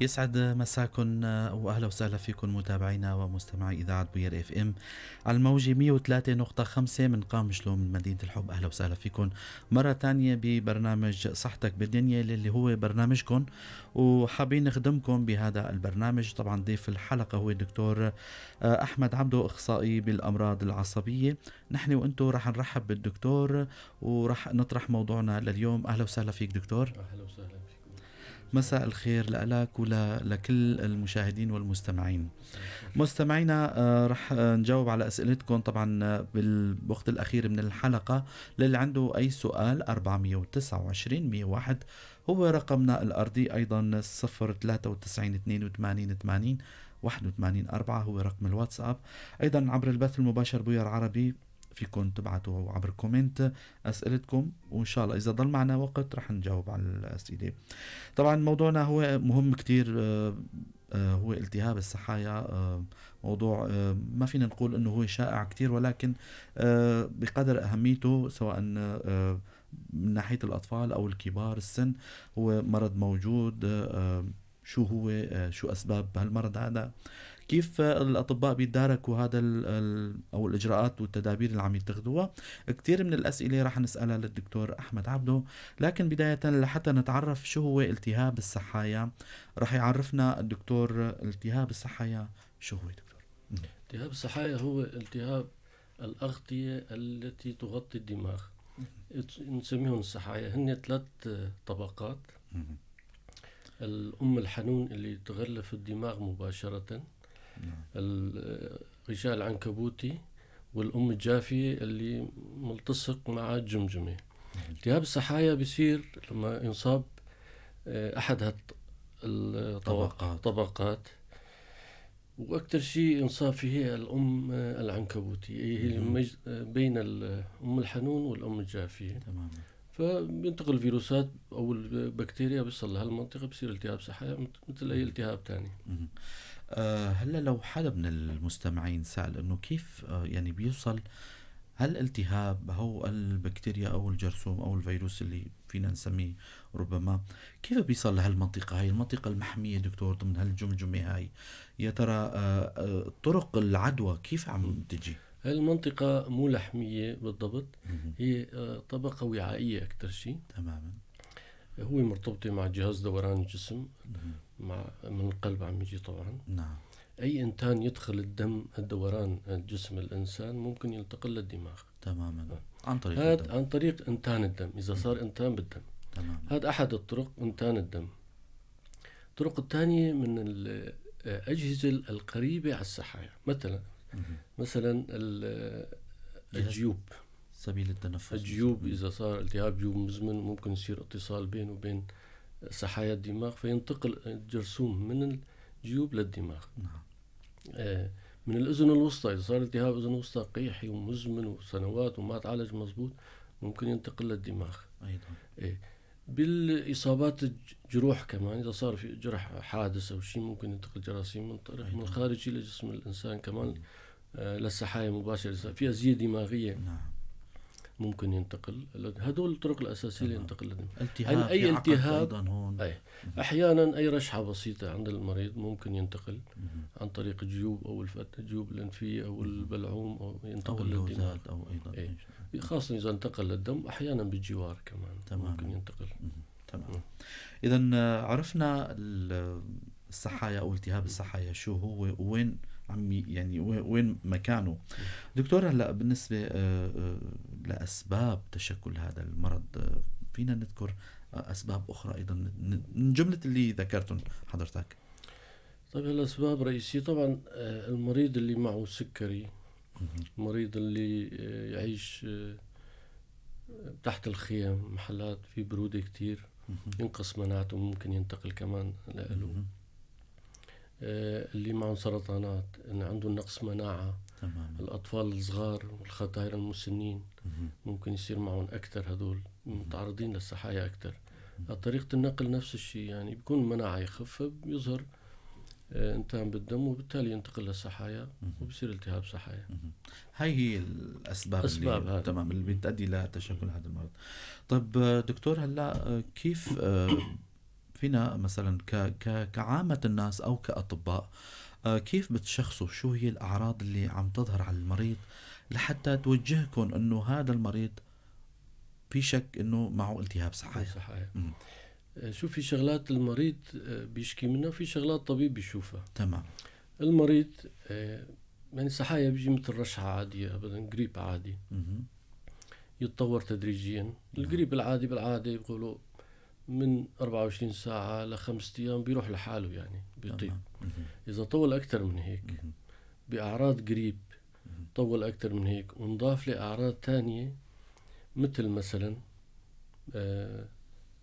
يسعد مساكن وأهلا وسهلا فيكم متابعينا ومستمعي إذاعة بوير اف ام على الموجة 103.5 من قام شلوم من مدينة الحب. أهلا وسهلا فيكم مرة تانية ببرنامج صحتك بالدنيا اللي هو برنامجكم، وحابين نخدمكم بهذا البرنامج. طبعا ضيف الحلقة هو الدكتور أحمد عبدو، أخصائي بالأمراض العصبية. نحن وأنتو رح نرحب بالدكتور ورح نطرح موضوعنا لليوم. أهلا وسهلا فيك دكتور. أهلا وسهلا فيكم. مساء الخير لك ولكل المشاهدين والمستمعين. مستمعينا رح نجاوب على أسئلتكم طبعا بالوقت الأخير من الحلقة. للي عنده أي سؤال 429 101 هو رقمنا الأرضي، أيضا 093 82 80 81 4 هو رقم الواتساب. أيضا عبر البث المباشر بوير عربي فيكم تبعتوا عبر كومنت أسئلتكم، وإن شاء الله إذا ضل معنا وقت رح نجاوب على الأسئلة. طبعا موضوعنا هو مهم كتير، هو التهاب السحايا. موضوع ما فينا نقول انه هو شائع كتير، ولكن بقدر اهميته سواء من ناحية الاطفال او الكبار السن هو مرض موجود. شو هو شو اسباب هالمرض هذا، كيف الأطباء بيتداركوا هذا أو الإجراءات والتدابير اللي عم يتخذوها. كتير من الأسئلة راح نسألها للدكتور أحمد عبدو، لكن بداية لحتى نتعرف شو هو التهاب السحايا راح يعرفنا الدكتور التهاب السحايا شو هو دكتور. التهاب السحايا هو التهاب الأغطية التي تغطي الدماغ، نسميهم السحايا. هن 3 طبقات. الأم الحنون اللي تغلف الدماغ مباشرة، الغشاء العنكبوتي، والأم الجافية اللي ملتصق مع الجمجمة. التهاب السحايا بيصير لما ينصاب أحد الطبقات، وأكثر شيء ينصاب فيه الأم العنكبوتي، هي بين الأم الحنون والأم الجافية. تمام. فبينتقل الفيروسات أو البكتيريا بيصل لهالمنطقة، بيصير التهاب سحايا مثل أي التهاب تاني. هلا لو حدا من المستمعين سأل إنه كيف يعني بيوصل هالالتهاب أو البكتيريا أو الجرثوم أو الفيروس اللي فينا نسميه ربما، كيف بيصل لهالمنطقة هاي المنطقة المحمية دكتور ضمن هالجمجمة هاي؟ يا ترى طرق العدوى كيف عم تجي؟ هاي المنطقة مو لحمية بالضبط، هي طبقة وعائية أكثر شيء. تماما. هو مرتبطة مع جهاز دوران الجسم، من القلب عم يجي طبعا. نعم. أي إنتان يدخل الدوران الجسم الإنسان ممكن ينتقل للدماغ. تماما. عن طريق الدم. عن طريق إنتان الدم، إذا صار إنتان بالدم. تماما. هذا أحد الطرق، إنتان الدم. الطرق الثانية من الأجهزة القريبة على السحايا، مثلا الجيوب، سبيل التنفس. الجيوب إذا صار التهاب جيوب مزمن ممكن يصير اتصال بينه وبين سحايا الدماغ، فينتقل الجرثوم من الجيوب للدماغ. نعم. من الأذن الوسطى، إذا صار التهاب أذن وسطى قيحي ومزمن وسنوات وما تعالج مزبوط ممكن ينتقل للدماغ أيضا. بالإصابات الجروح كمان، إذا صار في جرح حادث أو شيء ممكن ينتقل جراثيم من طرف من خارج لجسم الإنسان كمان للسحايا مباشرة. في أزية دماغية. نعم. ممكن ينتقل. هدول الطرق الأساسية اللي ينتقل للدماغ. التهاب أي التهاب هون. أحيانا أي رشحة بسيطة عند المريض ممكن ينتقل عن طريق الجيوب أو الجيوب الأنفية أو البلعوم، أو ينتقل للدماغ أو أيضا خاصة إذا انتقل للدم، أحيانا بالجوار كمان. تمام. ممكن ينتقل. تمام. إذن عرفنا السحايا أو التهاب السحايا شو هو وين يعني وين مكانه. دكتور هلا بالنسبة لأسباب تشكل هذا المرض، فينا نذكر أسباب أخرى أيضا من جملة اللي ذكرتم حضرتك؟ طيب الأسباب الرئيسية طبعا المريض اللي معه سكري، المريض اللي يعيش تحت الخيام، محلات في برودة كتير، ينقص مناعته ممكن ينتقل كمان له. اللي معهم سرطانات، إن عنده نقص مناعة. تمام. الأطفال الصغار والختاير المسنين ممكن يصير معهم أكثر، هذول متعرضين للسحايا أكثر. طريقة النقل نفس الشيء، يعني بيكون المناعة يخف، بيظهر انتان بالدم وبالتالي ينتقل للسحايا وبصير التهاب سحايا. هاي هي الأسباب اللي تمام اللي بتؤدي لتشكل هذا المرض. طب دكتور هلا كيف فينا مثلا كعامة الناس أو كأطباء كيف بتشخصوا شو هي الأعراض اللي عم تظهر على المريض لحتى توجهكم أنه هذا المريض في شك أنه معه التهاب صحايا؟ شوف، في شغلات المريض بيشكي منها وفي شغلات طبيب بيشوفها. تمام. المريض يعني صحايا بيجي مثل رشحة عادية، أبدا قريب عادي يتطور تدريجيا. القريب العادي بالعادة يقولوا من 24 ساعة ل5 أيام بيروح لحاله، يعني بيطيب. إذا طول أكتر من هيك بأعراض قريب، طول أكتر من هيك ونضاف لأعراض تانية مثل مثلا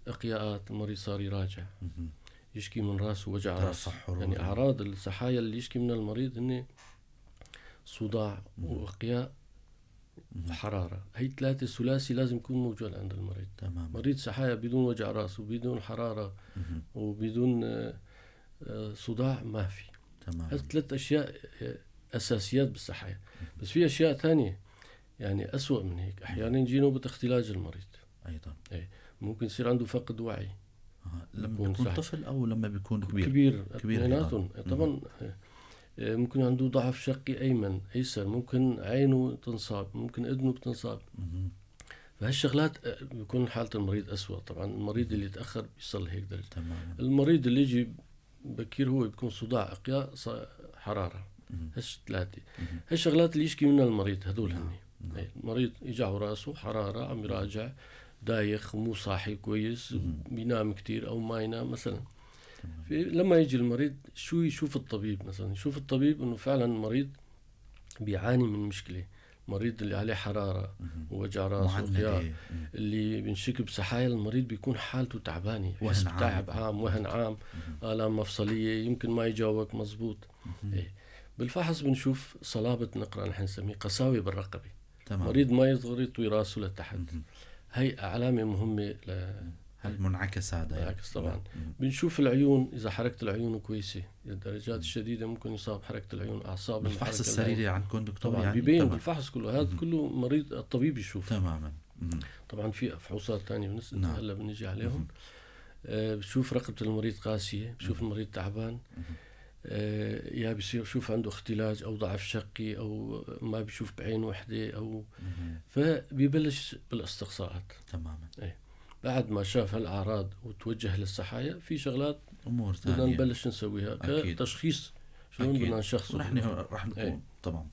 إقياءات، المريض صار يراجع، يشكي من راسه وجع راس. يعني أعراض الصحايا اللي يشكي منها المريض هن صداع وإقياء وحرارة. هي 3 ثلاثي لازم يكون موجود عند المريض. تمام. مريض صحايا بدون وجع راس وبدون حرارة وبدون صداع ما في. تمام. هذه 3 أشياء أساسيات بالصحايا. بس في أشياء تانية يعني أسوأ من هيك. أحيانا يجي نوبة اختلاج المريض أيضا. ممكن يصير عنده فقد وعي لما بيكون طفل أو لما بيكون كبير طبعا. ممكن عنده ضعف شقي أيمن أيسر، ممكن عينه تنصاب، ممكن أذنه بتنصاب. فهالشغلات بيكون حالة المريض أسوأ. طبعا المريض اللي يتأخر بيصل هيك درجة. المريض اللي يجي بكير هو بيكون صداع، إقياء، حرارة. هش 3 هالشغلات اللي يشكي منها المريض هذول هني. المريض يجعه راسه، حرارة، عم يراجع، دايخ، مو صاحي كويس، بينام كتير أو ما ينام مثلا. لما يجي المريض شو يشوف الطبيب؟ مثلا يشوف الطبيب انه فعلا المريض بيعاني من مشكلة. المريض اللي عليه حرارة ووجع راس وقياء، اللي بنشك بصحايا، المريض بيكون حالته تعبانة، بحس بتعب عام، وهن عام، آلام مفصلية، يمكن ما يجاوبك مزبوط. بالفحص بنشوف صلابة نقرة، نحن نسميه قساوة بالرقبة. مريض ما يصغر يطوي راسه لتحت. هي علامة مهمة المنعكس هذا منعكس طبعا. بنشوف العيون، إذا حركة العيون كويسة، الدرجات الشديدة ممكن يصاب حركة العيون، أعصاب. الفحص السريري عندكم دكتور طبعا يعني بيبين بالفحص كله. هذا كله مريض الطبيب يشوف تماما. طبعا في فحوصات تانية هلا بنجي عليهم. بشوف رقبة المريض قاسية، بشوف المريض تعبان، يا بيصير شوف عنده اختلاج أو ضعف شقي أو ما بيشوف بعين وحدة أو فبيبلش بالاستقصاءات. تماما. بعد ما شاف هالأعراض وتوجه للصحايا، في شغلات أمور ثانية بدنا نبلش نسويها كتشخيص. شلون بدنا نشخصه؟ نحن رح نكون تمام.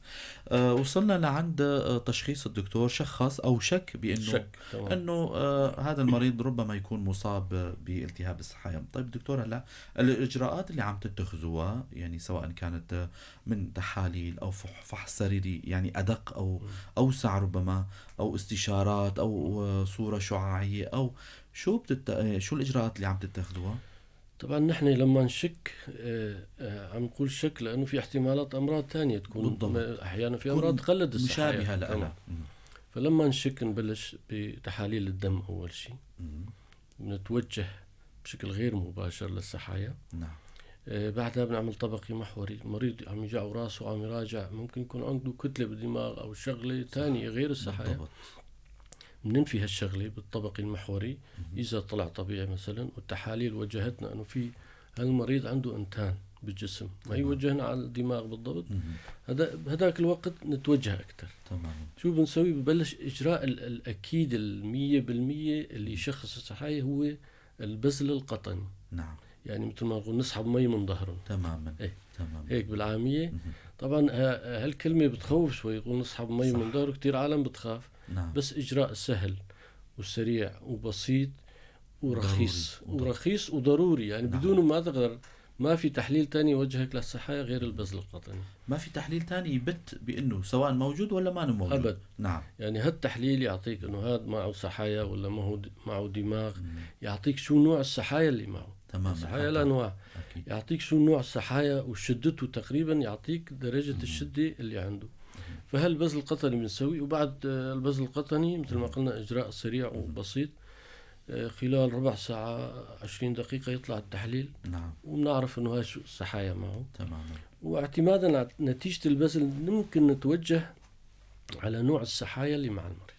وصلنا لعند تشخيص. الدكتور شخص أو شك بأنه أنه هذا المريض ربما يكون مصاب بالتهاب الصحايا. طيب دكتور، هلا الإجراءات اللي عم تتخذوها يعني سواء كانت من تحاليل أو فحص سريري يعني أدق أو أوسع ربما، أو استشارات أو صورة شعاعية، أو شو الإجراءات اللي عم تتخذوها؟ طبعا نحن لما نشك عم نقول شك لأنه في احتمالات أمراض تانية تكون أحيانا في أمراض تقلد الصحايا مشابهة لها. فلما نشك نبلش بتحاليل الدم أول شيء. نتوجه بشكل غير مباشر للصحايا. نعم. بعدها بنعمل طبقي محوري. المريض عم يجع راسه وعم يراجع، ممكن يكون عنده كتلة بالدماغ أو شغلة تانية غير الصحايا. بننفي هالشغلة بالطبق المحوري إذا طلع طبيعي مثلا، والتحاليل وجهتنا أنه في هالمريض عنده أنتان بالجسم، ما يوجهنا على الدماغ بالضبط. هذاك الوقت نتوجه أكتر. تمام. شو بنسوي؟ ببلش إجراء الأكيد 100% اللي يشخص الصحايا هو البذل القطني. نعم. يعني مثل ما نقول نسحب مي من ظهرهم. تماما. تمام. هيك بالعامية. طبعا هالكلمة بتخوف شوي، يقول نسحب مي من ظهره، كتير عالم بتخاف. نعم. بس إجراء سهل وسريع وبسيط ورخيص ورخيص وضروري. يعني نعم. بدونه ما تقدر، ما في تحليل تاني يوجهك للصحايا غير البذل القطني. ما في تحليل تاني يبت بأنه سواء موجود ولا ما موجود أبد. نعم. يعني هالتحليل يعطيك أنه هذا معه صحايا ولا ما هو معه دماغ. يعطيك شو نوع الصحايا اللي معه. تمام. الصحايا الأنواع. يعطيك شو نوع الصحايا وشدته، تقريبا يعطيك درجة الشدة اللي عنده. فهالبذل القطني بنسوي. وبعد البذل القطني مثل ما قلنا إجراء سريع وبسيط، خلال ربع ساعة 20 دقيقة يطلع التحليل. نعم. وبنعرف إنه هاي شو الصحايا معه. تماما. واعتمادا على نتيجة البذل ممكن نتوجه على نوع الصحايا اللي مع المريض.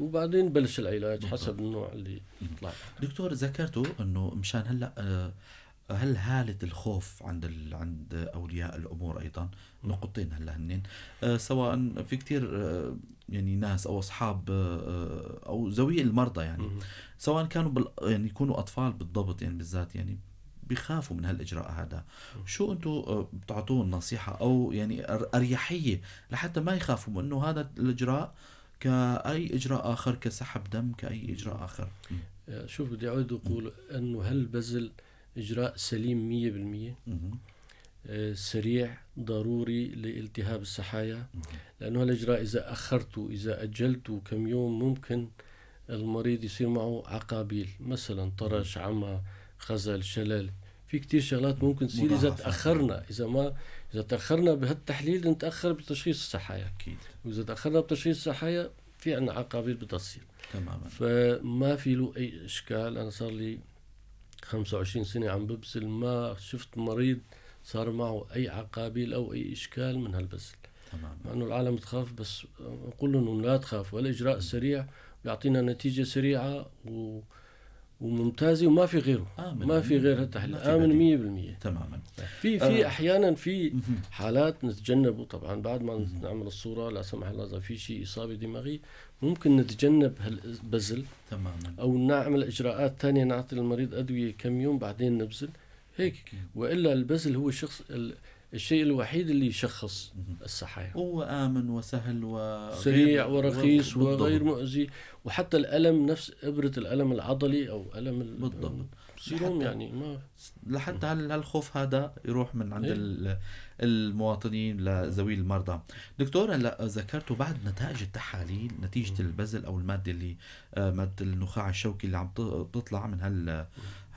وبعدين بلش العلاج حسب النوع اللي يطلع. دكتور ذكرتوا انه مشان هلا هل حالة الخوف عند أولياء الأمور أيضا نقطتين هلا هنين سواء في كتير يعني ناس أو أصحاب أو ذوي المرضى يعني سواء كانوا يعني يكونوا أطفال بالضبط يعني بالذات يعني بيخافوا من هالإجراء هذا. شو أنتوا بتعطوه النصيحة أو يعني أريحية لحتى ما يخافوا من أنه هذا الإجراء كأي إجراء آخر كسحب دم كأي إجراء آخر؟ شوف بدي أعود أقول أنه هالبذل إجراء سليم 100%، سريع ضروري لالتهاب السحايا، لأنه هالإجراء إذا أخرته إذا أجلته كم يوم ممكن المريض يصير معه عقابيل، مثلا طرش، عمى، خزل، شلل، في كتير شغلات ممكن تصير إذا تأخرنا. إذا تأخرنا بهالتحليل نتأخر بتشخيص السحايا أكيد، وإذا تأخرنا بتشخيص السحايا في عنا عقابيل بتصير تماما. فما في له أي إشكال. أنا صار لي 25 سنة عم ببذل، ما شفت مريض صار معه أي عقابيل أو أي إشكال من هالبذل تماما. مع أنه العالم تخاف، بس أقول لهم لا تخافوا، والإجراء سريع بيعطينا نتيجة سريعة وممتازة وما في غيره. ما في غير هالتحليل، آمن 100% تماما. في أحيانا في حالات نتجنبه طبعا بعد ما نعمل الصورة، لا سمح الله إذا في شيء إصابة دماغية ممكن نتجنب هالبذل تماما، أو نعمل إجراءات تانية، نعطي المريض أدوية كم يوم بعدين نبذل هيك. وإلا البذل هو الشيء الوحيد اللي يشخص السحايا، هو آمن وسهل وسريع ورخيص وغير مؤذي. وحتى الألم نفس إبرة الألم العضلي أو ألم بالضبط سيروم يعني ما لحتى هالخوف هذا يروح من عند المواطنين لذوي المرضى. دكتور هلا ذكرتوا بعد نتائج التحاليل نتيجة البذل أو المادة اللي مادة النخاع الشوكي اللي عم تطلع من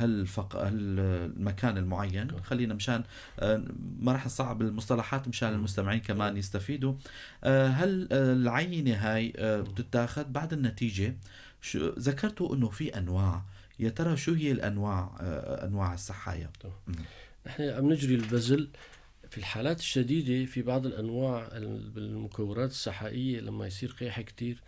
المكان المعين. خلينا مشان ما راح نصعب المصطلحات مشان المستمعين كمان يستفيدوا. هل العينة هاي بتتاخذ بعد النتيجة؟ ذكرتوا انه في انواع، يا ترى شو هي انواع السحايا؟ نحن عم نجري البذل في الحالات الشديدة في بعض الانواع بالمكورات السحائية لما يصير قيح كتير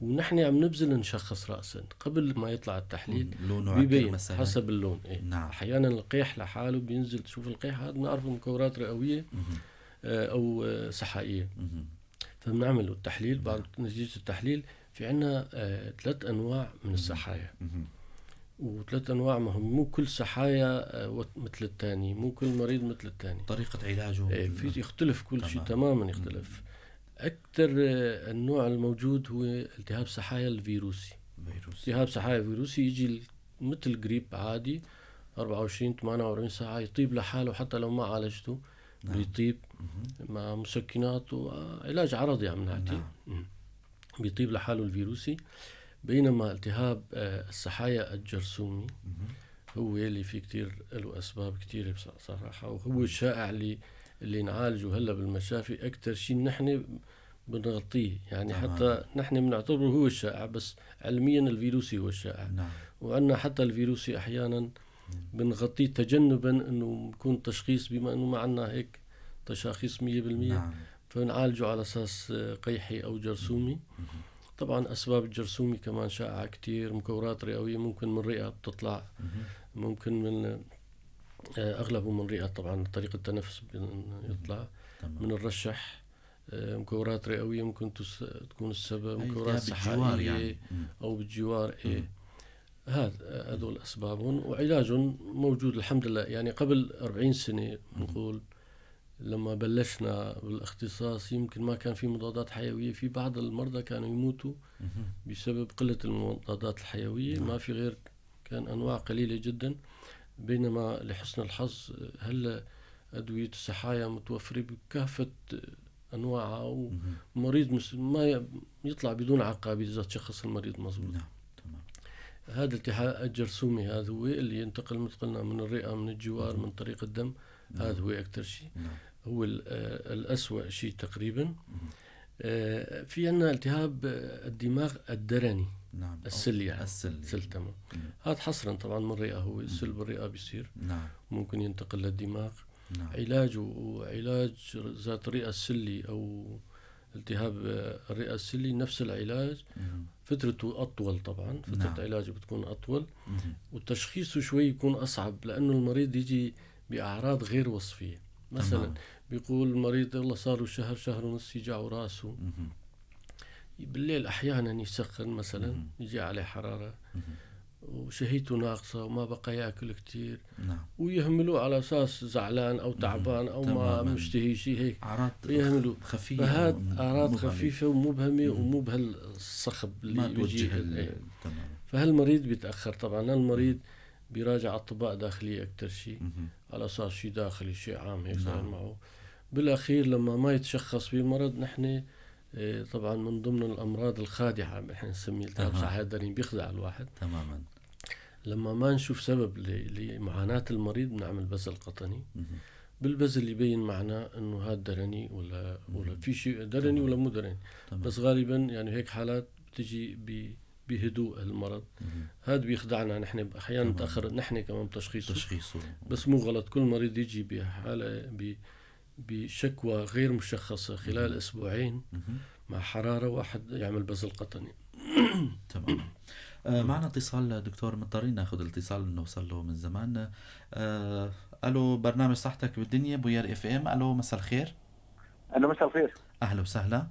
ونحن عم نبذل نشخص رأسا قبل ما يطلع التحليل بيبين حسب اللون. نعم. احيانا القيح لحاله بينزل تشوف القيح هذا بنعرفه مكورات رئوية او سحائية، فبنعمل التحليل. بعد نتيجة التحليل في عنا 3 أنواع من السحايا، و3 أنواع مو كل سحايا مثل الثاني، مو كل مريض مثل الثاني، طريقة علاجه في يختلف كل شيء تماما يختلف. أكثر النوع الموجود هو التهاب سحايا الفيروسي. التهاب سحايا فيروسي يجي مثل جريب عادي 24-48 ساعة يطيب لحاله حتى لو ما عالجته. نعم. بيطيب مع مسكنات وعلاج عرضي عم نحكي. نعم. بيطيب لحاله الفيروسي. بينما التهاب السحايا الجرثومي هو اللي فيه كتير له أسباب كتير بصراحة، وهو الشائع اللي نعالجه هلا بالمشافي. أكتر شيء نحن بنغطيه يعني حتى نحن بنعتبره هو الشائع، بس علميا الفيروسي هو الشائع. نعم. وعندنا حتى الفيروسي أحيانا بنغطيه تجنبا انه يكون تشخيص، بما انه ما عندنا هيك تشاخيص 100%. نعم. فنعالجه على اساس قيحي او جرثومي. طبعا اسباب الجرثومي كمان شائعة كتير، مكورات رئوية ممكن من رئة بتطلع، ممكن من اغلبه من رئة طبعا طريقة التنفس يطلع. من الرشح مكورات رئوية ممكن تكون السبب، مكورات سحائية يعني. او بالجوار. هذول أسبابهم، وعلاجهم موجود الحمد لله. يعني قبل 40 سنة نقول لما بلشنا بالاختصاص يمكن ما كان في مضادات حيوية، في بعض المرضى كانوا يموتوا بسبب قلة المضادات الحيوية. ما في غير، كان أنواع قليلة جدا. بينما لحسن الحظ هلا أدوية السحايا متوفرة بكافة أنواعها، ومريض ما يطلع بدون عقابة إذا تشخص المريض مظبوط. هذا التهاب الجرثومي هذا هو اللي ينتقل مثل قلنا من الرئة، من الجوار، من طريق الدم. هذا هو أكثر شيء، هو الأسوأ شيء تقريبا. في عنا التهاب الدماغ الدرني. نعم. السل تمام. هذا حصرا طبعا من الرئة، هو السل بالرئة بيصير. نعم. ممكن ينتقل للدماغ. نعم. علاج ذات الرئة السلي أو التهاب الرئة السلي نفس العلاج، فترته أطول طبعا، فترة علاجه بتكون أطول، وتشخيصه شوي يكون أصعب، لأنه المريض يجي بأعراض غير وصفية. مثلا بيقول المريض والله صار له شهر ونص يجع راسه، بالليل أحيانا يسخن مثلا، يجي عليه حرارة، وشهيته ناقصة وما بقى يأكل كتير، ويهملوه على أساس زعلان أو تعبان أو ما مشتهي شيء هيك، يهملوه خفيفة. فهاد أعراض خفيفة ومبهمة ومو بهالصخب اللي بيجي. فهالمريض بيتأخر طبعا. المريض بيراجع أطباء داخلية أكتر شيء، على أساس شيء داخلي شيء عام هيك صار معه. بالأخير لما ما يتشخص بالمرض، نحن طبعا من ضمن الأمراض الخادعة نحن نسميه التهاب صحيح الدرين، بيخدع الواحد تماما. لما ما نشوف سبب لمعاناة المريض بنعمل بذل قطني. بالبذل يبين معنا انه هذا درني ولا في شيء درني ولا مو درني. بس غالبا يعني هيك حالات بتجي بهدوء المرض. هذا بيخدعنا نحن احيانا نتاخر نحن كمان تشخيصه. بس مو غلط، كل مريض يجي بحاله بشكوى غير مشخصة خلال أسبوعين مع حرارة، واحد يعمل بذل قطني. تمام. معنا اتصال دكتور، مضطرين ناخذ الاتصال انه وصل له من زمان. الو، برنامج صحتك بالدنيا بوير اف ام. الو، مساء الخير. الو، مساء الخير. اهلا وسهلا.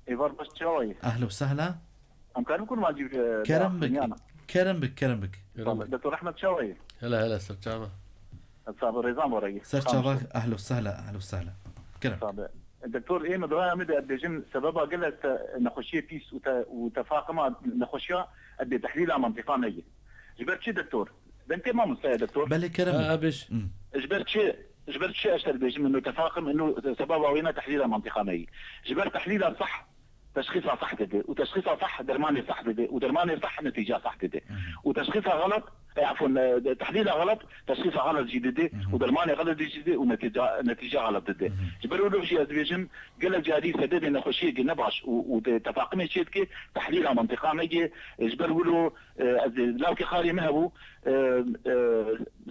ايفار بس شوي. اهلا وسهلا. امكانكم يكون ما اجيب كرم بك. دكتور احمد شوي. هلا سر جابا. صابر ريزان ورقي. سر جابا، اهلا وسهلا. كرم. صابر. الدكتور ايه مدرا مدى الدجن سببها قلت نخشيه بيس وتفاقمها نخشيها قد تحليلها منطقه نيه. جبرت شي دكتور؟ بنتي ما مستعد دكتور. بلي كرم. ابش. جبرت شي اشتر دجن انه تفاقم انه سببها وين تحليلها منطقه نيه. جبرت تحليلها صح، تشخيصها صح دي، وتشخيصها صح درماني صح دي، ودرماني صح نتيجة صح دي، وتشخيصها غلط عفوا تحليلها غلط، تشخيصها غلط جديد، ودرماني غلط جديد، ونتيجة غلط دي. جبروا له شيء ادفيجن قال لك جادي سدد انه خشيه نبعش وتفاقمي شيء كي تحليلها منطقة نجي. جبروا له لاوكي خالي مهبو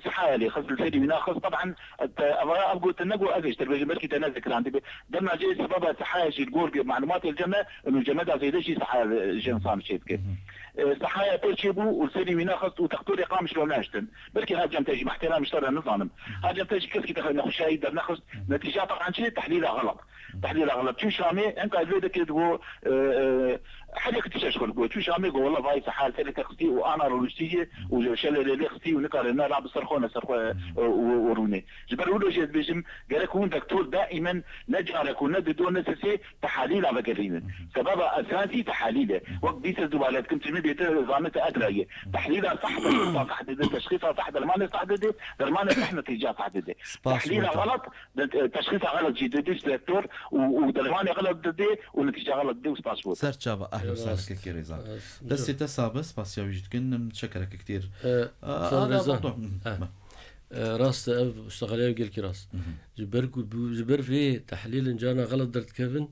سحالي خذ الفيدي من اخذ طبعا ابغى تنقوا اجش تربيه بركي تنازك عندي دمنا جاي سببها سحايا الجور معلومات الجنه انه الجماد زي شيء سحايا جنسان شيء كيف سحايا تشيبو والفيدي من اخذ وتختار اقامه شلون ناشتن بركي هذا جم تجي محترم مشترى النظام هذا جم تجي كيف كده ناخذ شيء بدنا ناخذ نتيجه طبعا شيء تحليلها غلط شو شامي انت الفيديو كده تقول حاجه كنت اشكر شو شامي والله باي سحال ثلاثه اختي وانا روشتيه وشل اللي اختي ونقال لنا لعب صرخونا وروني جبروا له جد بيجم قال لك هو دكتور دائما نجارك ونددو نسسي تحاليل على قريبا سببها اساسي تحاليله وقت دي الزبالات كنت مدي زامته ادري تحليلها صح تشخيصها صح درمانه صح درمانه صح نتيجه صح تحليلها غلط تشخيصها غلط جدا دكتور ودرمانه غلط دي ونتيجه غلط دي وسباسبور سر تشابا اهلا وسهلا كثير ريزان بس تسابس بس يا وجدكن متشكرك كثير هذا موضوع راس اشتغل عليه وقال لي راس جبر فيه تحليل جانا غلط درت كيفن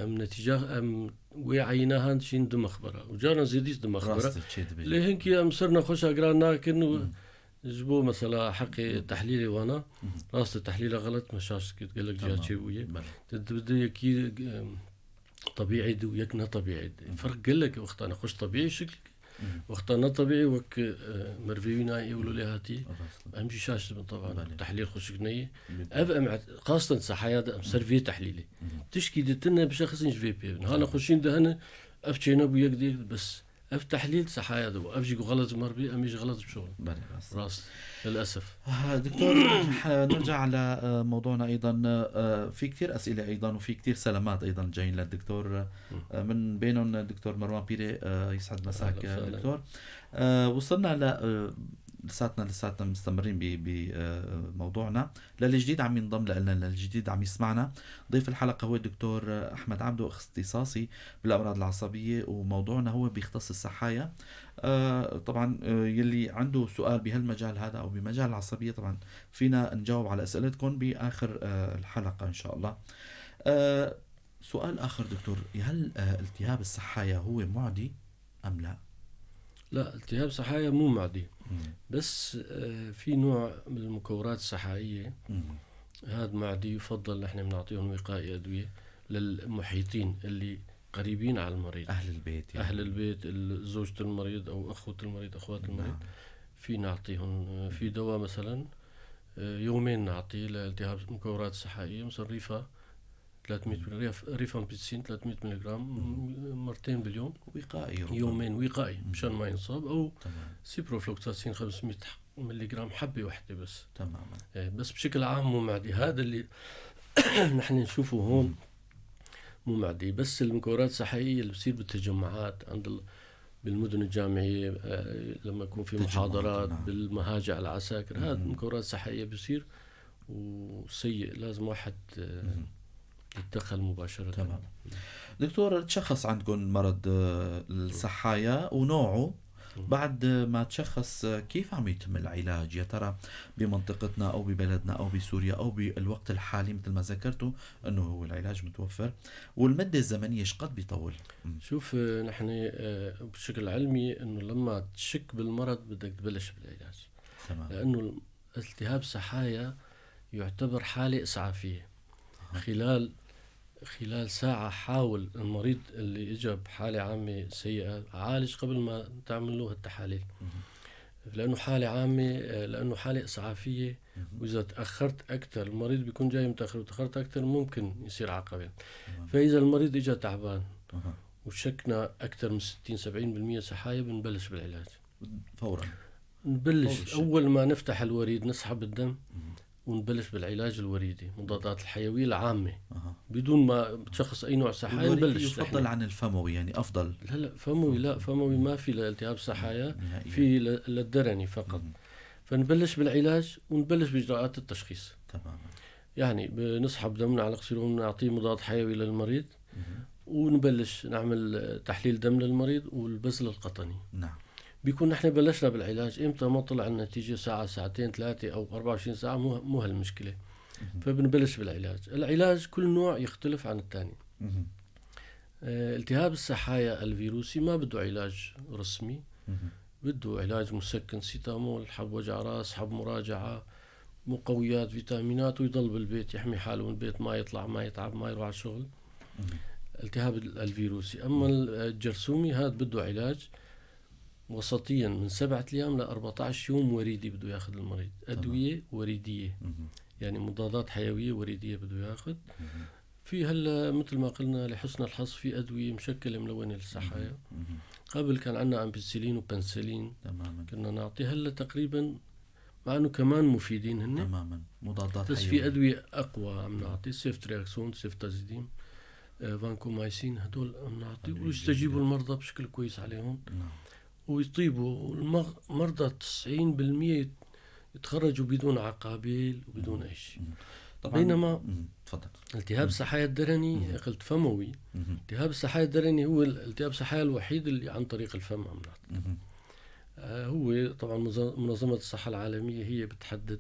ام نتيجه ام وعيناها شين دم خبره وجانا زيديش دم خبره لهنك يا صرنا خش اقرانا كانه جبوا مثلا حقي تحليلي وانا راس تحليله غلط مشاش قال لك جات شيء ويا بدي كي طبيعي دو يكنا طبيعي فرق قال لك وقت انا خش طبيعي شكل وقت انا طبيعي وك مرفيونا يقولوا لي هاتي امشي شاشه طبعا تحليل خشكنيه ابقى خاصه صحايا سيرفي تحليلي تشكي دتنا بشخص في بي انا خشين دهنا افتشينا بيقدي بس اف تحليل صحايا دو افجي غلط مربي امش غلط بشغل راس للاسف. دكتور نرجع على موضوعنا ايضا، في كثير اسئله ايضا وفي كثير سلامات ايضا جايين للدكتور، من بينهم الدكتور مروان بيري. يسعد مساك دكتور. وصلنا لساتنا مستمرين بموضوعنا. للي جديد عم ينضم لنا، للجديد عم يسمعنا، ضيف الحلقة هو الدكتور أحمد عبدو، اختصاصي بالأمراض العصبية، وموضوعنا هو بيختص الصحايا. طبعا يلي عنده سؤال بهالمجال هذا أو بمجال العصبية طبعا فينا نجاوب على أسئلتكم بآخر الحلقة إن شاء الله. سؤال آخر دكتور، هل التهاب الصحايا هو معدي أم لا؟ لا، التهاب صحايا مو معدي، بس في نوع من المكورات الصحائية هذا معدي، يفضل نحن بنعطيهم وقائي أدوية للمحيطين اللي قريبين على المريض، أهل البيت يعني. أهل البيت، زوجة المريض أو أخوة المريض، أخوات المريض. في نعطيهم في دواء مثلا يومين نعطيه لالتهاب المكورات السحائية، مثلا ريفا 300 ريفامبيسين 300 ملغ مرتين باليوم، وقائي يومين وقائي مشان ما ينصاب، أو سيبروفلوكساسين 500 ملغ حبة واحدة بس. تماما. بس بشكل عام مو معدي، هذا اللي نحن نشوفه هون مو معدي. بس المكورات السحائية اللي بصير بالتجمعات عند بالمدن الجامعية، لما يكون في محاضرات بالمهاجع العساكر، هذا المكورات السحائية بصير وسيء، لازم واحد يتدخل مباشرة. تمام. دكتور، تشخص عندكم مرض السحايا ونوعه، بعد ما تشخص كيف عم يتم العلاج يا ترى بمنطقتنا أو ببلدنا أو بسوريا أو بالوقت الحالي؟ مثل ما ذكرتوا أنه هو العلاج متوفر، والمدة الزمنية إيش قد بيطول؟ شوف، نحن بشكل علمي أنه لما تشك بالمرض بدك تبلش بالعلاج. تمام. لأنه التهاب سحايا يعتبر حالة إسعافية. خلال ساعة حاول المريض اللي إجا بحالة عامة سيئة عالج قبل ما تعمل له التحاليل، لأنه حالة عامة، لأنه حالة إسعافية. وإذا تأخرت أكتر، المريض بيكون جاي متأخر وتأخرت أكتر ممكن يصير عقبة. فإذا المريض إجا تعبان وشكنا أكتر من 60-70% سحايا، بنبلش بالعلاج فورا. نبلش أول ما نفتح الوريد نسحب الدم ونبلش بالعلاج الوريدي، مضادات الحيوية العامة، بدون ما بتشخص أي نوع سحايا. نبلش يفضل عن الفموي يعني أفضل؟ لا فموي، لا فموي ما في لالتهاب سحايا، في للدرني فقط. فنبلش بالعلاج ونبلش بإجراءات التشخيص. تماما. يعني بنسحب دمنا على غسيل، نعطيه مضاد حيوي للمريض، ونبلش نعمل تحليل دم للمريض والبذل القطني. نعم. بيكون نحن بلشنا بالعلاج امتى ما طلع النتيجة ساعة، ساعتين، 3 أو 24 ساعة، مو هالمشكلة. فبنبلش بالعلاج. العلاج كل نوع يختلف عن الثاني. التهاب السحايا الفيروسي ما بده علاج رسمي، بده علاج مسكن، سيتامول، حب وجع راس، حب مراجعة، مقويات، فيتامينات، ويضل بالبيت يحمي حاله من البيت، ما يطلع، ما يتعب، ما يروح على الشغل. التهاب الفيروسي. أما الجرثومي هذا بده علاج وسطيا من 7 أيام ل 14 يوم وريدي بده ياخذ المريض. أدوية وريدية، يعني مضادات حيوية وريدية بده ياخذ. في هلا مثل ما قلنا لحسن الحظ في أدوية مشكلة ملونة للسحايا. قبل كان عندنا أمبيسيلين وبنسلين كنا نعطي، هلا تقريبا مع انه كمان مفيدين هن تماما مضادات بس حيوية. في أدوية أقوى عم نعطي، سيفترياكسون، سيفتازيدين، فانكومايسين، هدول عم نعطي ويستجيبوا المرضى بشكل كويس عليهم. ويطيبوا المرضى 90% يتخرجوا بدون عقابيل وبدون أي شيء. بينما التهاب السحايا الدرني قلت فموي، التهاب السحايا الدرني هو التهاب السحايا الوحيد اللي عن طريق الفم عم نعطي. هو طبعا منظمة الصحة العالمية هي بتحدد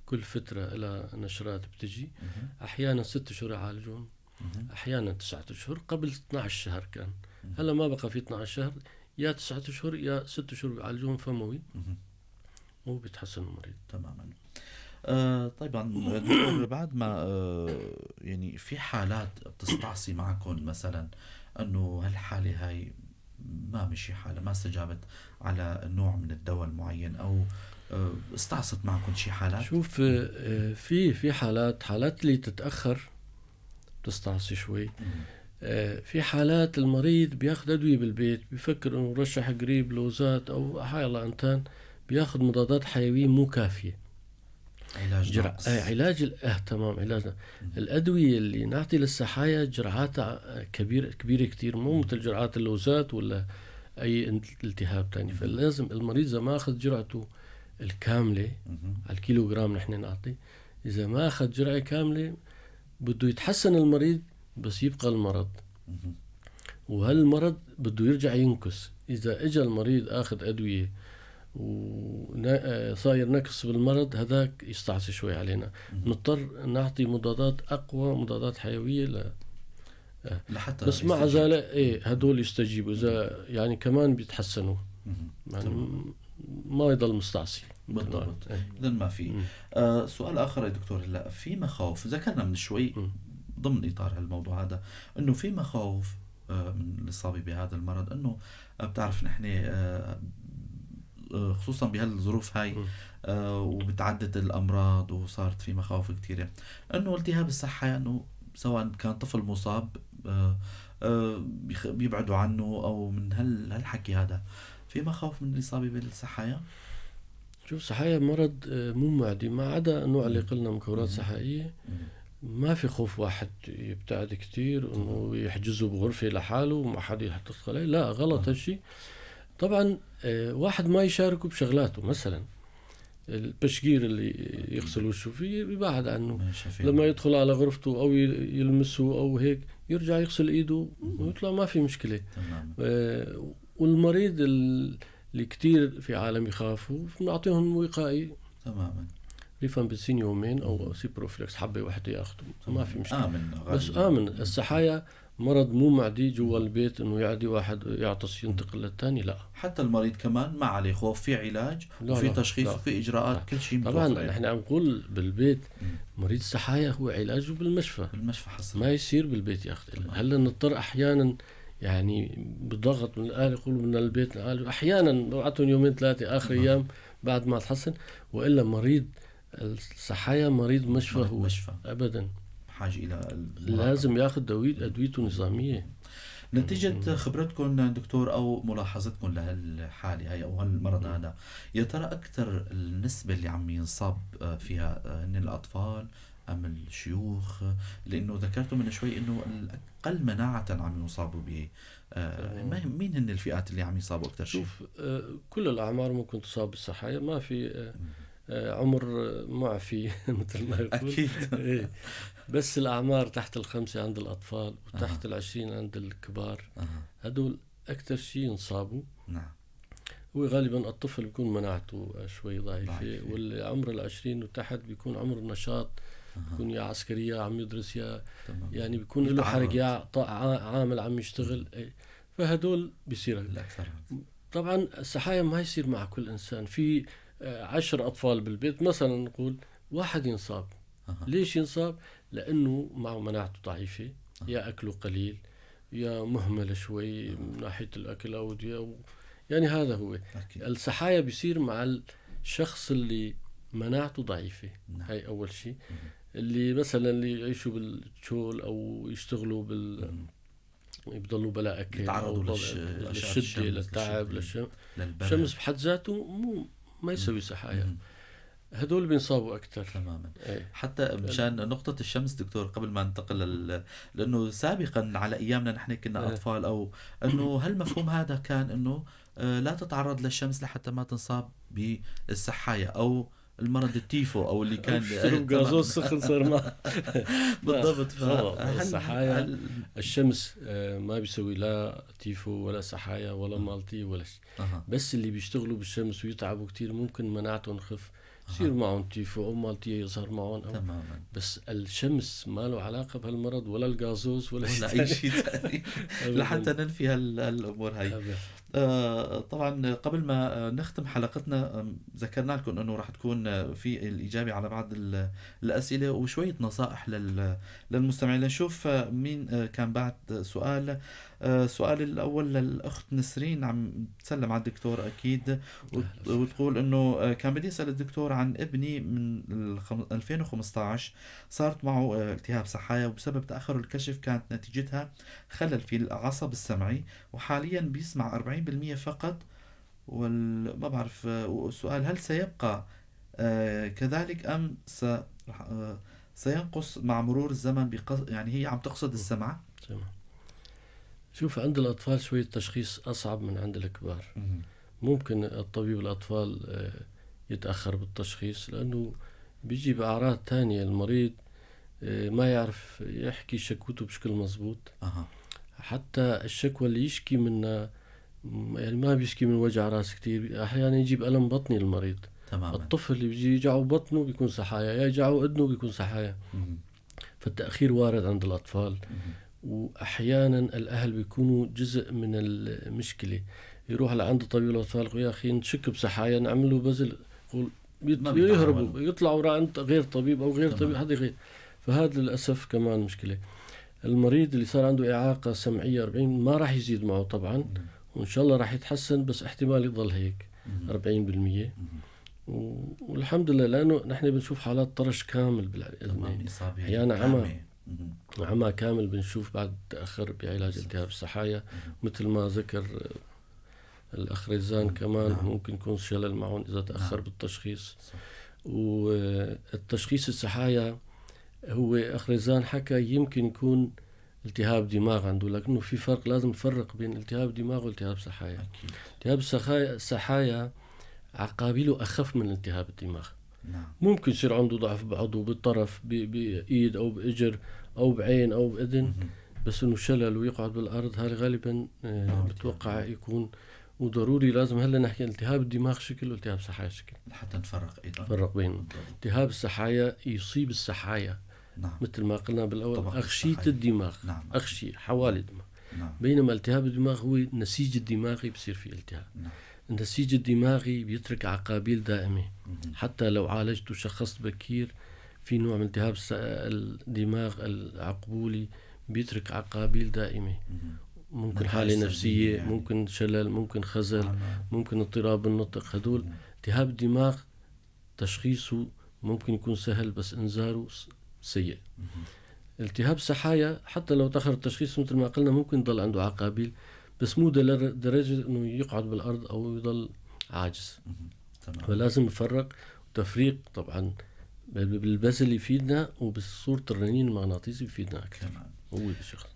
كل فترة إلى نشرات بتجي، أحيانا 6 أشهر يعالجون، أحيانا 9 أشهر. قبل 12 شهر كان، هلا ما بقى في 12 شهر، يا 9 أشهر يا 6 أشهر بيعالجون فموي وبيتحسن المريض تماما. طبعا دكتور، بعد ما يعني في حالات بتستعصي معكم مثلا انه هالحالة هاي ما مشي حالة، ما استجابت على نوع من الدواء المعين، او استعصت معكم شي حالات؟ شوف، في حالات اللي تتأخر بتستعصي شوي. في حالات المريض بياخد أدوية بالبيت، بيفكر انه رشح قريب لوزات او حيالله انتان، بياخد مضادات حيوية مو كافية. علاج تمام. علاجنا الأدوية اللي نعطي للسحايا جرعاتها كبيرة كتير، مو مثل جرعات اللوزات ولا أي التهاب تاني. فلازم المريض إذا ما أخذ جرعته الكاملة على الكيلوغرام نحن نعطي، إذا ما أخذ جرعة كاملة بده يتحسن المريض بس يبقى المرض، وهالمرض بده يرجع ينكس. إذا إجا المريض أخذ أدوية وصاير نقص بالمرض، هذاك يستعصي شوي علينا، نضطر نعطي مضادات أقوى، مضادات حيوية لحتى بس مع ذلك هدول يستجيبوا، إذا يعني كمان بيتحسنوا، يعني ما يضل مستعصي. بالضبط. إذن ما في. سؤال آخر يا دكتور، هلا في مخاوف ذكرنا من شوي ضمن إطار هالموضوع هذا أنه في مخاوف من الإصابة بهذا المرض، أنه بتعرف نحن خصوصا بهالظروف هاي وبتعدد الأمراض وصارت في مخاوف كتيرة أنه التهاب الصحة، أنه سواء كان طفل مصاب بيبعدوا عنه أو من هالحكي هذا. في مخاوف من الإصابة بالصحايا؟ شوف، صحايا مرض مو معدي، ما عدا النوع اللي قلنا مكونات صحائية ما في خوف واحد يبتعد كتير انه يحجزه بغرفة لحاله وما حد يحط عليه، لا غلط هالشي. طبعا واحد ما يشاركه بشغلاته، مثلا البشقير اللي يغسل وشه فيه بيبعد عنه، لما يدخل على غرفته او يلمسه او هيك يرجع يغسل ايده ويطلع، ما في مشكلة. والمريض اللي كتير في عالم يخافوا بنعطيهم وقائي تماما، ريفامبيسين يومين او سيبروفلكس حبة واحدة ياخذوا، ما في مشكلة. آمن بس آمن. الصحايا مرض مو معدي جوا البيت انه يعدي واحد يعطس ينتقل للثاني، لا. حتى المريض كمان ما عليه خوف، في علاج وفي تشخيص وفي اجراءات، لا. كل شيء طبعا نحن عم نقول بالبيت مريض الصحايا هو علاجه بالمشفى حصل، ما يصير بالبيت ياخذ. هلا نضطر احيانا يعني بالضغط من الاهل يقولوا من البيت، احيانا ببعثهم يومين ثلاثه اخر ايام بعد ما تحسن، والا مريض الصحايا مريض مشفى، هو مشفى ابدا بحاجه الى لازم ياخذ ادويته نظاميه. نتيجة خبرتكم دكتور أو ملاحظتكم لهالحالة هاي أو هالمرض هذا، يا ترى أكثر النسبة اللي عم ينصاب فيها هن الأطفال أم الشيوخ؟ لأنه ذكرتوا من شوي إنه الأقل مناعة عم يصابوا به. مين هن الفئات اللي عم يصابوا أكثر شيء؟ شوف، كل الأعمار ممكن تصاب بالصحايا، ما في عمر معفي مثل ما يقول. أكيد. بس الأعمار تحت 5 عند الأطفال وتحت 20 عند الكبار، هدول أكثر شيء ينصابوا. نعم. وغالبا الطفل بيكون مناعته شوي ضعيفة، والعمر 20 وتحت بيكون عمر النشاط، بيكون يا عسكرية عم يدرس يا يعني بيكون له حرق، يا عامل عم يشتغل، فهدول بيصير الأكثر. طبعا الصحايا ما يصير مع كل إنسان. في 10 أطفال بالبيت مثلا، نقول واحد ينصاب. ليش ينصاب؟ لأنه معه مناعته ضعيفة، يا أكله قليل، يا مهمل شوي من ناحية الأكل أو يعني هذا هو. الصحايا بيصير مع الشخص اللي مناعته ضعيفة. هاي أول شيء. اللي مثلا اللي يعيشوا بالشغل أو يشتغلوا يبضلوا بلا أكل، يتعرضوا للشدة، للتعب، للشمس بحد ذاته ما يسوي صحايا. هدول بينصابوا أكتر. تماما. حتى مشان نقطة الشمس دكتور، قبل ما ننتقل لأنه سابقا على أيامنا نحن كنا أطفال، أو أنه هالمفهوم هذا كان أنه لا تتعرض للشمس لحتى ما تنصاب بالصحايا أو المرض التيفو أو اللي كان غازوز سخن صار ما بالضبط. الصحايا الشمس ما بيسوي لا تيفو ولا صحايا ولا مالتي ولا شيء. بس اللي بيشتغلوا بالشمس ويتعبوا كتير ممكن مناعتهم خف، يصير معهم تيفو أو مالتي يظهر معهم تماما. بس الشمس ما له علاقة بهالمرض ولا الغازوز ولا أي شيء ثاني لحتى ننفي هالأمور هاي. طبعا قبل ما نختم حلقتنا ذكرنا لكم أنه راح تكون في الإجابة على بعض الأسئلة وشوية نصائح للمستمعين. نشوف مين كان بعد سؤال الأول للأخت نسرين، عم تسلم على الدكتور أكيد، وتقول أنه كان بدي أسأل الدكتور عن ابني من 2015 صارت معه التهاب صحايا، وبسبب تأخر الكشف كانت نتيجتها خلل في العصب السمعي، وحاليا بيسمع 40% فقط. وما بعرف السؤال، هل سيبقى كذلك أم سينقص مع مرور الزمن؟ يعني هي عم تقصد السمع. شوف، عند الأطفال شوية تشخيص أصعب من عند الكبار. ممكن الطبيب الأطفال يتأخر بالتشخيص لأنه بيجي بأعراض تانية، المريض ما يعرف يحكي شكوته بشكل مزبوط. حتى الشكوى اللي يشكي منها يعني ما بيشكي من وجع راس كتير، أحيانا يجيب ألم بطني المريض. تماما. الطفل اللي بيجي يجعه بطنه بيكون صحايا، يجعه أذنه بيكون صحايا. فالتأخير وارد عند الأطفال. وأحيانا الأهل بيكونوا جزء من المشكلة، يروح لعند طبيب الأطفال يقول يا أخي نشك بصحايا، نعمله بذل، يهربوا يطلعوا عند غير طبيب أو غير طبيب، هذا غير. فهذا للأسف كمان مشكلة. المريض اللي صار عنده إعاقة سمعية 40 ما راح يزيد معه طبعا، وإن شاء الله راح يتحسن، بس احتمال يضل هيك 40%. والحمد لله، لأنه نحن بنشوف حالات طرش كامل بالإذن، أحيانا عمى كامل بنشوف بعد تأخر بعلاج التهاب السحايا، مثل ما ذكر الأخ ريزان كمان. ممكن يكون شلل معون إذا تأخر بالتشخيص. والتشخيص السحايا هو أخ ريزان حكى يمكن يكون التهاب دماغ عنده، لكنه في فرق، لازم نفرق بين التهاب دماغ والتهاب سحايا. التهاب السحايا عقابيله أخف من التهاب الدماغ. ممكن يصير عنده ضعف بعضو بالطرف، بإيد أو بإجر أو بعين أو بإذن، بس إنه شلل ويقعد بالأرض هذا غالبا بتوقع يكون. وضروري لازم هلا نحكي التهاب الدماغ شكل والتهاب السحايا شكل حتى نفرق أيضا، نفرق بينهم. التهاب السحايا يصيب السحايا مثل ما قلنا بالأول، أغشية الدماغ، أغشية حوالي الدماغ. بينما التهاب الدماغ هو النسيج الدماغي بصير فيه التهاب. النسيج الدماغي بيترك عقابيل دائمة. حتى لو عالجت وشخصت بكير، في نوع من التهاب الدماغ العقبولي بيترك عقابيل دائمة. ممكن حالة نفسية، ممكن شلل، ممكن خزل، ممكن اضطراب النطق. هدول التهاب الدماغ تشخيصه ممكن يكون سهل، بس انذاره سيء. التهاب السحايا حتى لو تأخر التشخيص مثل ما قلنا ممكن يضل عنده عقابيل، بس مو درجة انه يقعد بالارض او يضل عاجز. فلازم نفرق. تفريق طبعا بالبزل يفيدنا، وبصورة الرنين المغناطيسي يفيدنا اكثر. هو بالشخص.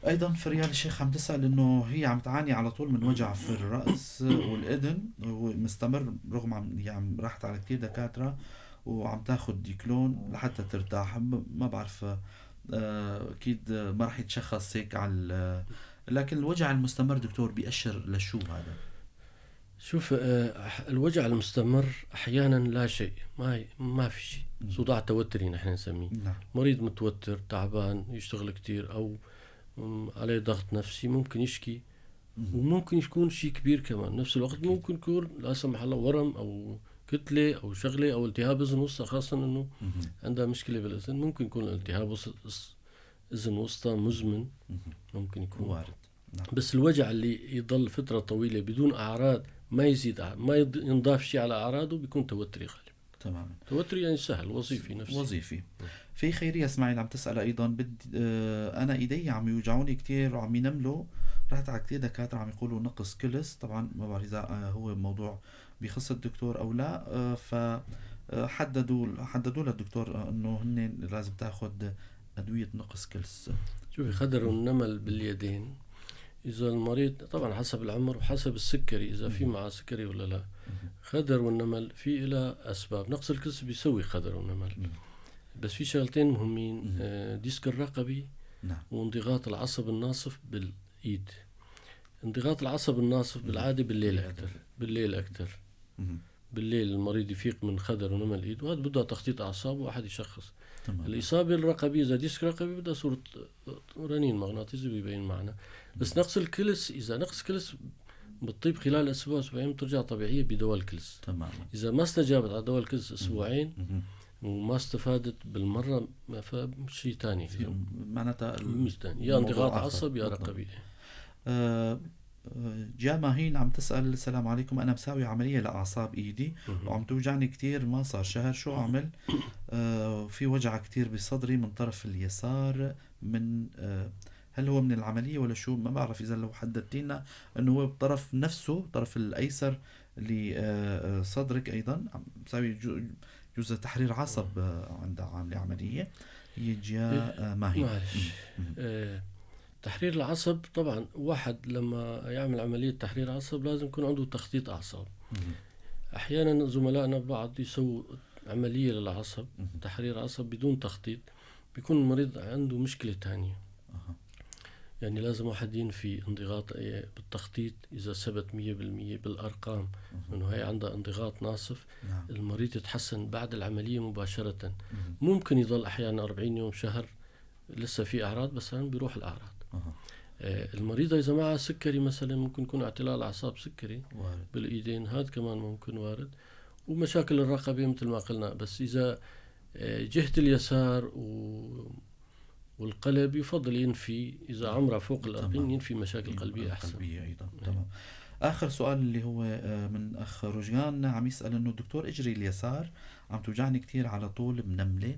ايضا فريال الشيخ عم تسأل انه هي عم تعاني على طول من وجع في الرأس والاذن، ومستمر رغم عم راحت على كتير دكاترة وعم تاخد ديكلون لحتى ترتاح. ما بعرف، اكيد ما راح يتشخص هيك على، لكن الوجع المستمر دكتور بيأشر لشو هذا؟ شوف، الوجع المستمر احيانا لا شيء، ما في شيء، صداع توتري نحن نسميه. مريض متوتر تعبان يشتغل كتير او عليه ضغط نفسي ممكن يشكي، وممكن يكون شيء كبير كمان نفس الوقت. ممكن يكون لا سمح الله ورم او كتلة او شغلة او التهاب اذن وسطى، خاصة انه عندها مشكلة بالاذن. ممكن يكون التهاب اذن وسطى مزمن، ممكن يكون وارد. بس الوجع اللي يضل فترة طويلة بدون اعراض، ما يزيد ما ينضاف شيء على اعراضه، بيكون توتري غالبا. تماما. توتري يعني سهل، وظيفي نفسي. وظيفي. في خيرية اسماعيل عم تسأل ايضا، انا ايدي عم يوجعوني كتير وعم ينملوا، رحت على كتير دكاترة عم يقولوا نقص كلس. طبعا ما بعرف اذا هو موضوع بيخص الدكتور او لا. فحددوا للدكتور انه هن لازم تاخد ادوية نقص كلس. شوفي، خدر النمل باليدين إذا المريض طبعا حسب العمر وحسب السكري، إذا في معه سكري ولا لا. خدر والنمل في إلى أسباب. نقص الكلس بيسوي خدر والنمل، بس في شغلتين مهمين، ديسك الرقبي وانضغاط العصب الناصف بالإيد. انضغاط العصب الناصف بالعادة بالليل أكتر. بالليل المريض يفيق من خدر ونمل الإيد، وهذا بدأ تخطيط أعصاب واحد يشخص. الإصابة الرقبية إذا ديسك رقبي بدأ صورة رنين مغناطيسي بيبين معنا. بس نقص الكلس، إذا نقص كلس بالطيب خلال أسبوع أسبوعين ترجع طبيعية بدواء الكلس. تمام. إذا ما استجابت على دواء الكلس أسبوعين وما استفادت بالمرة، فشيء تاني معناتها يا انضغاط عصب يا رقبي. جا ماهين عم تسأل، السلام عليكم، أنا مساوي عملية لأعصاب إيدي وعم توجعني كتير، ما صار شهر، شو أعمل؟ في وجع كتير بصدري من طرف اليسار، من هل هو من العملية ولا شو؟ ما بعرف. إذا لو حددتينا أنه هو بطرف نفسه، طرف الأيسر اللي صدرك أيضا مساوي جزء تحرير عصب عندها عاملة عملية. هي جا ماهين. تحرير العصب طبعا واحد لما يعمل عملية تحرير عصب لازم يكون عنده تخطيط أعصاب. أحيانا زملائنا بعض يسووا عملية للعصب، تحرير عصب بدون تخطيط، بيكون المريض عنده مشكلة تانية. يعني لازم واحد ينفي انضغاط بالتخطيط إذا ثبت 100% بالأرقام إنه هي عندها انضغاط ناصف. المريض يتحسن بعد العملية مباشرة. ممكن يضل أحيانا 40 يوم شهر لسه في أعراض، بس بيروح الأعراض. المريضة إذا معها سكري مثلا، ممكن يكون اعتلال أعصاب سكري وارد. بالإيدين هذا كمان ممكن وارد. ومشاكل الرقبة مثل ما قلنا. بس إذا جهة اليسار والقلب يفضل ينفي إذا عمره فوق ال40 ينفي مشاكل قلبية أحسن. قلبية أيضا. تمام. آخر سؤال اللي هو من أخ رجيان عم يسأل إنه الدكتور إجري اليسار عم توجعني كتير على طول منملة.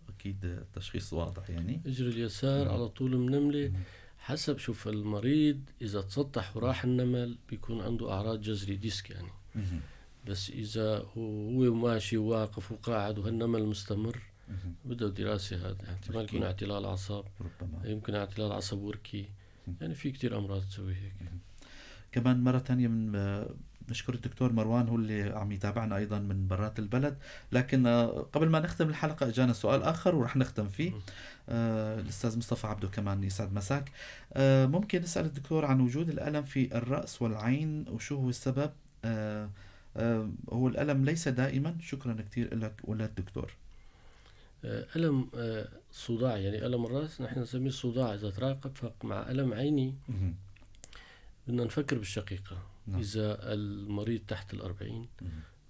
أكيد التشخيص واضح يعني. إجري اليسار على طول منملة. حسب شوف المريض إذا تسطح وراح النمل بيكون عنده أعراض جزري ديسك يعني. بس إذا هو ماشي واقف وقاعد وهالنمل مستمر بده دراسة. هذا احتمال يكون اعتلال أعصاب، يمكن اعتلال عصب وركي، يعني في كتير أمراض تسوي هيك. كمان مرة تانية نشكر الدكتور مروان، هو اللي عم يتابعنا أيضا من برات البلد. لكن قبل ما نختم الحلقة إجانا سؤال آخر ورح نختم فيه. الأستاذ مصطفى عبده كمان يسعد مساك. ممكن نسأل الدكتور عن وجود الألم في الرأس والعين وشو هو السبب؟ هو الألم ليس دائما. شكرا كتير لك وللدكتور. ألم صداع يعني ألم الرأس نحن نسميه الصداع. إذا تراقب مع ألم عيني بدنا نفكر بالشقيقة. إذا المريض تحت 40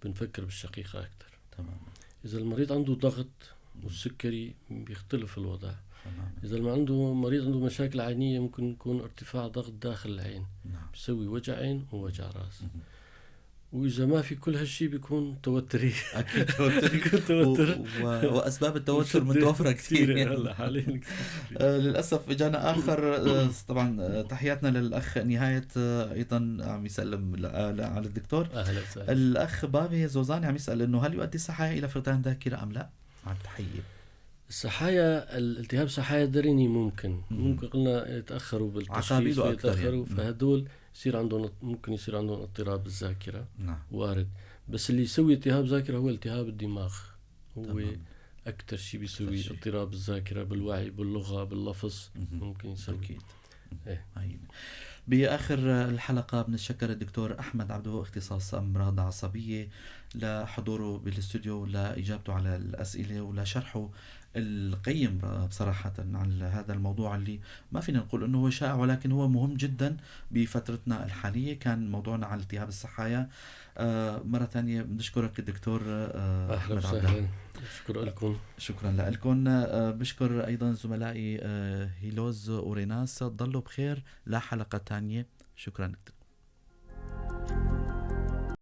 بنفكر بالشقيقة أكثر. إذا المريض عنده ضغط والسكري بيختلف الوضع. إذا ما عنده مريض عنده مشاكل عينية ممكن يكون ارتفاع ضغط داخل العين بيسوي وجع عين ووجع راس. وإذا ما في كل هالشي بيكون توتري. أكيد توتر. وأسباب التوتر متوفرة كثير هلا حاليا. للأسف إجانا آخر. طبعا تحياتنا للأخ نهاية أيضا عم يسلم على الدكتور. أهلا وسهلا. الأخ بابي زوزاني عم يسأل إنه هل يؤدي السحايا إلى فقدان ذاكرة أم لا؟ مع التحية. السحايا الالتهاب سحايا دريني ممكن قلنا يتأخروا بالتشخيص ويتأخروا فهدول ممكن يصير عندهم اضطراب الذاكرة. وارد. بس اللي يسوي التهاب ذاكرة هو التهاب الدماغ. هو أكتر شيء بيسوي اضطراب الذاكرة بالوعي باللغة باللفظ ممكن يسوي. بآخر الحلقة بنشكر الدكتور أحمد عبده اختصاص أمراض عصبية لحضوره بالاستوديو لإجابته على الأسئلة ولشرحه القيم بصراحة عن هذا الموضوع اللي ما فينا نقول أنه هو شائع ولكن هو مهم جدا بفترتنا الحالية. كان موضوعنا عن التهاب السحايا. مرة ثانية بنشكرك الدكتور أحمد عبده. شكرا لكم. شكرا لكم. بشكر أيضا زملائي هيلوز وريناس. ضلوا بخير لحلقة ثانية. شكرا.